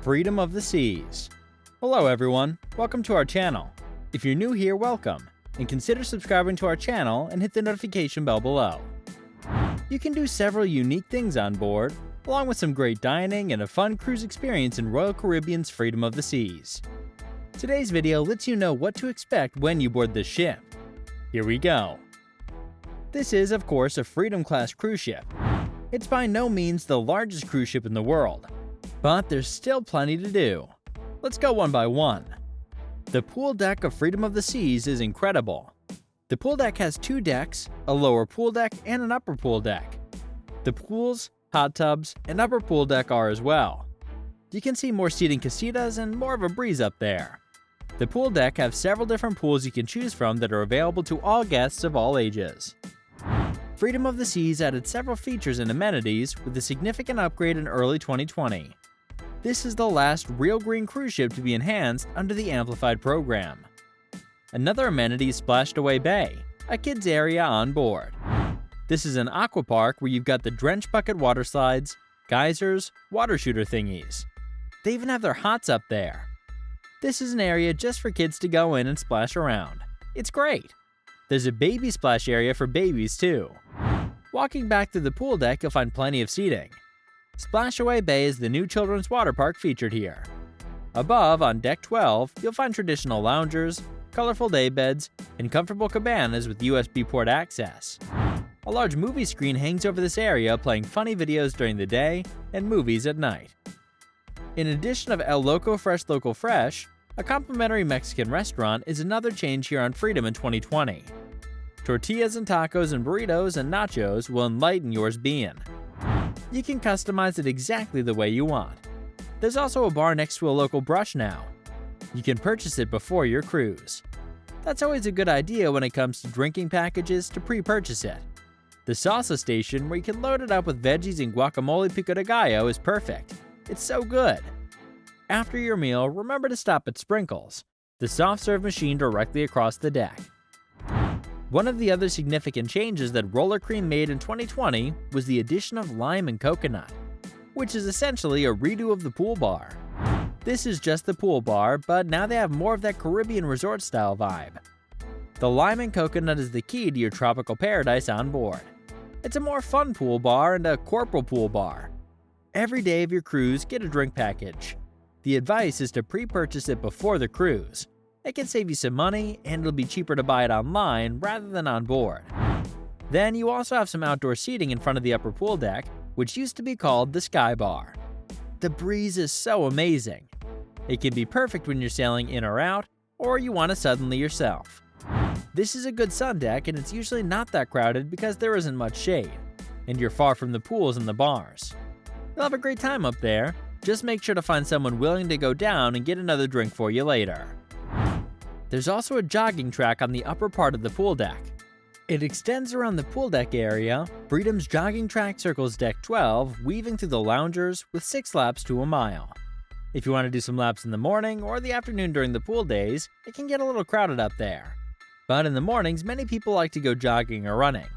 Freedom of the Seas. Hello everyone, welcome to our channel. If you're new here, welcome, and consider subscribing to our channel and hit the notification bell below. You can do several unique things on board, along with some great dining and a fun cruise experience in Royal Caribbean's Freedom of the Seas. Today's video lets you know what to expect when you board this ship. Here we go. This is, of course, a Freedom Class cruise ship. It's by no means the largest cruise ship in the world, but there's still plenty to do. Let's go one by one. The pool deck of Freedom of the Seas is incredible. The pool deck has two decks, a lower pool deck and an upper pool deck. The pools, hot tubs, and upper pool deck are as well. You can see more seating casitas and more of a breeze up there. The pool deck have several different pools you can choose from that are available to all guests of all ages. Freedom of the Seas added several features and amenities with a significant upgrade in early 2020. This is the last real green cruise ship to be enhanced under the Amplified program. Another amenity is Splashed Away Bay, a kids area on board. This is an aqua park where you've got the Drench Bucket water slides, geysers, water shooter thingies. They even have their hots up there. This is an area just for kids to go in and splash around. It's great. There's a baby splash area for babies too. Walking back to the pool deck, you'll find plenty of seating. Splash Away Bay is the new children's water park featured here. Above, on Deck 12, you'll find traditional loungers, colorful daybeds, and comfortable cabanas with USB port access. A large movie screen hangs over this area, playing funny videos during the day and movies at night. In addition of El Loco Fresh Local Fresh, a complimentary Mexican restaurant is another change here on Freedom in 2020. Tortillas and tacos and burritos and nachos will enlighten yours being. You can customize it exactly the way you want. There's also a bar next to a local brush now. You can purchase it before your cruise. That's always a good idea when it comes to drinking packages to pre-purchase it. The salsa station, where you can load it up with veggies and guacamole pico de gallo, is perfect. It's so good. After your meal, remember to stop at Sprinkles, the soft serve machine directly across the deck. One of the other significant changes that Roller Cream made in 2020 was the addition of lime and coconut, which is essentially a redo of the pool bar. This is just the pool bar, but now they have more of that Caribbean resort style vibe. The lime and coconut is the key to your tropical paradise on board. It's a more fun pool bar and a corporal pool bar. Every day of your cruise, get a drink package. The advice is to pre-purchase it before the cruise. It can save you some money, and it'll be cheaper to buy it online rather than on board. Then you also have some outdoor seating in front of the upper pool deck, which used to be called the Sky Bar. The breeze is so amazing. It can be perfect when you're sailing in or out, or you want to suddenly yourself. This is a good sun deck, and it's usually not that crowded because there isn't much shade, and you're far from the pools and the bars. You'll have a great time up there. Just make sure to find someone willing to go down and get another drink for you later. There's also a jogging track on the upper part of the pool deck. It extends around the pool deck area. Freedom's jogging track circles Deck 12, weaving through the loungers with 6 laps to a mile. If you want to do some laps in the morning or the afternoon during the pool days, it can get a little crowded up there. But in the mornings, many people like to go jogging or running.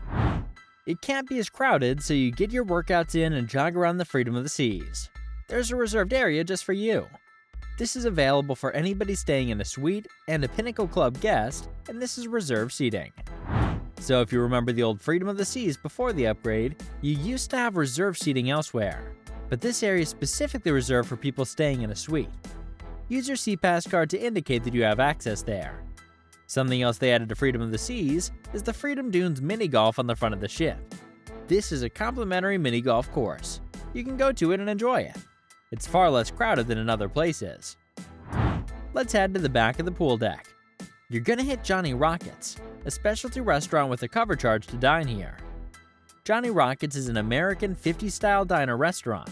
It can't be as crowded, so you get your workouts in and jog around the Freedom of the Seas. There's a reserved area just for you. This is available for anybody staying in a suite and a Pinnacle Club guest, and this is reserved seating. So if you remember the old Freedom of the Seas before the upgrade, you used to have reserved seating elsewhere, but this area is specifically reserved for people staying in a suite. Use your SeaPass card to indicate that you have access there. Something else they added to Freedom of the Seas is the Freedom Dunes mini golf on the front of the ship. This is a complimentary mini golf course. You can go to it and enjoy it. It's far less crowded than in other places. Let's head to the back of the pool deck. You're gonna hit Johnny Rockets, a specialty restaurant with a cover charge to dine here. Johnny Rockets is an American 50s-style diner restaurant.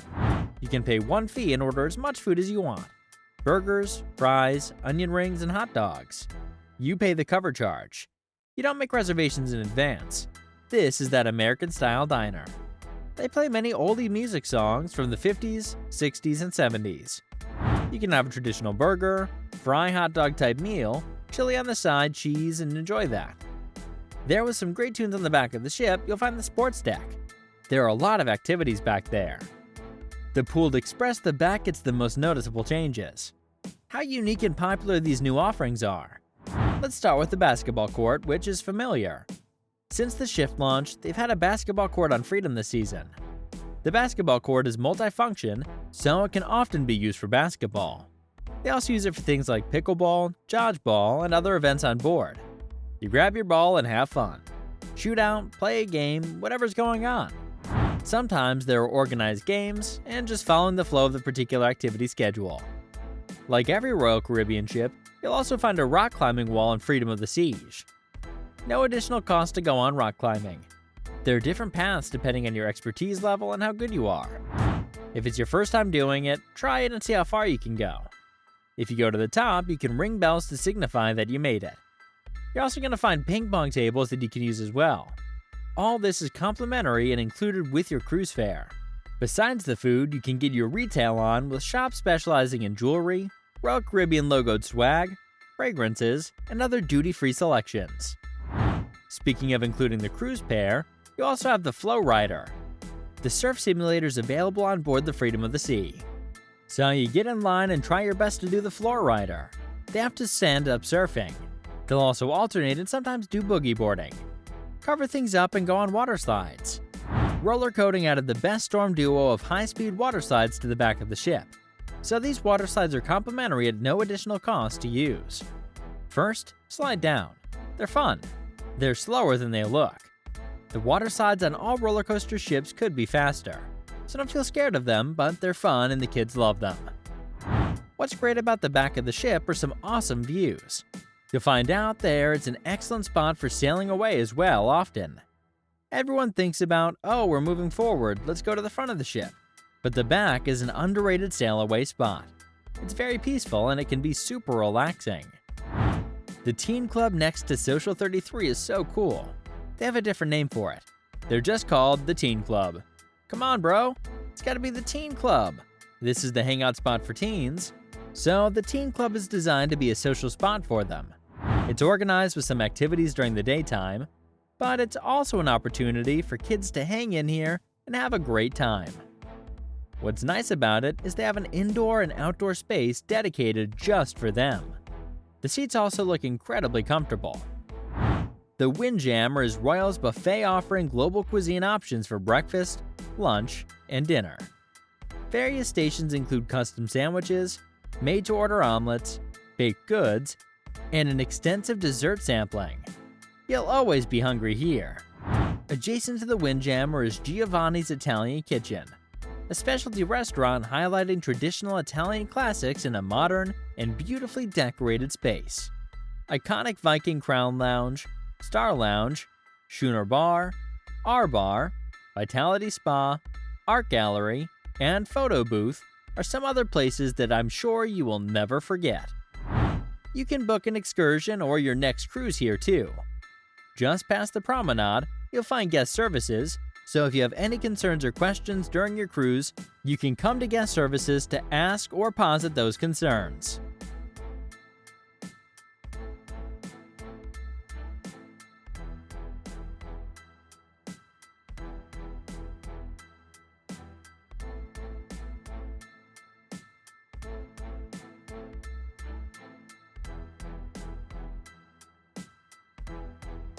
You can pay one fee and order as much food as you want. Burgers, fries, onion rings, and hot dogs. You pay the cover charge. You don't make reservations in advance. This is that American-style diner. They play many oldie music songs from the 50s, 60s, and 70s. You can have a traditional burger, fry hot dog type meal, chili on the side, cheese, and enjoy that. There with some great tunes on the back of the ship, you'll find the sports deck. There are a lot of activities back there. The Pooled Express, the back gets the most noticeable changes. How unique and popular these new offerings are. Let's start with the basketball court, which is familiar. Since the Shift launch, they've had a basketball court on Freedom this season. The basketball court is multifunction, so it can often be used for basketball. They also use it for things like pickleball, dodgeball, and other events on board. You grab your ball and have fun. Shoot out, play a game, whatever's going on. Sometimes there are organized games, and just following the flow of the particular activity schedule. Like every Royal Caribbean ship, you'll also find a rock climbing wall in Freedom of the Seas. No additional cost to go on rock climbing. There are different paths depending on your expertise level and how good you are. If it's your first time doing it, try it and see how far you can go. If you go to the top, you can ring bells to signify that you made it. You're also going to find ping pong tables that you can use as well. All this is complimentary and included with your cruise fare. Besides the food, you can get your retail on with shops specializing in jewelry, Royal Caribbean logoed swag, fragrances, and other duty-free selections. Speaking of including the cruise pair, you also have the Flow Rider. The surf simulator is available on board the Freedom of the Sea. So you get in line and try your best to do the Floor Rider. They have to stand up surfing. They'll also alternate and sometimes do boogie boarding. Cover things up and go on water slides. Roller Coating added the best storm duo of high-speed water slides to the back of the ship. So these water slides are complimentary at no additional cost to use. First, slide down. They're fun. They're slower than they look. The water slides on all roller coaster ships could be faster, so don't feel scared of them, but they're fun and the kids love them. What's great about the back of the ship are some awesome views. You'll find out there it's an excellent spot for sailing away as well often. Everyone thinks about, oh, we're moving forward, let's go to the front of the ship. But the back is an underrated sail away spot. It's very peaceful and it can be super relaxing. The Teen Club next to Social 33 is so cool. They have a different name for it. They're just called the Teen Club. Come on, bro. It's gotta be the Teen Club. This is the hangout spot for teens. So the Teen Club is designed to be a social spot for them. It's organized with some activities during the daytime, but it's also an opportunity for kids to hang in here and have a great time. What's nice about it is they have an indoor and outdoor space dedicated just for them. The seats also look incredibly comfortable. The Windjammer is Royal's buffet offering global cuisine options for breakfast, lunch, and dinner. Various stations include custom sandwiches, made-to-order omelets, baked goods, and an extensive dessert sampling. You'll always be hungry here. Adjacent to the Windjammer is Giovanni's Italian Kitchen, a specialty restaurant highlighting traditional Italian classics in a modern and beautifully decorated space. Iconic Viking Crown Lounge, Star Lounge, Schooner Bar, R Bar, Vitality Spa, Art Gallery, and Photo Booth are some other places that I'm sure you will never forget. You can book an excursion or your next cruise here too. Just past the promenade, you'll find guest services, so if you have any concerns or questions during your cruise, you can come to guest services to ask or posit those concerns.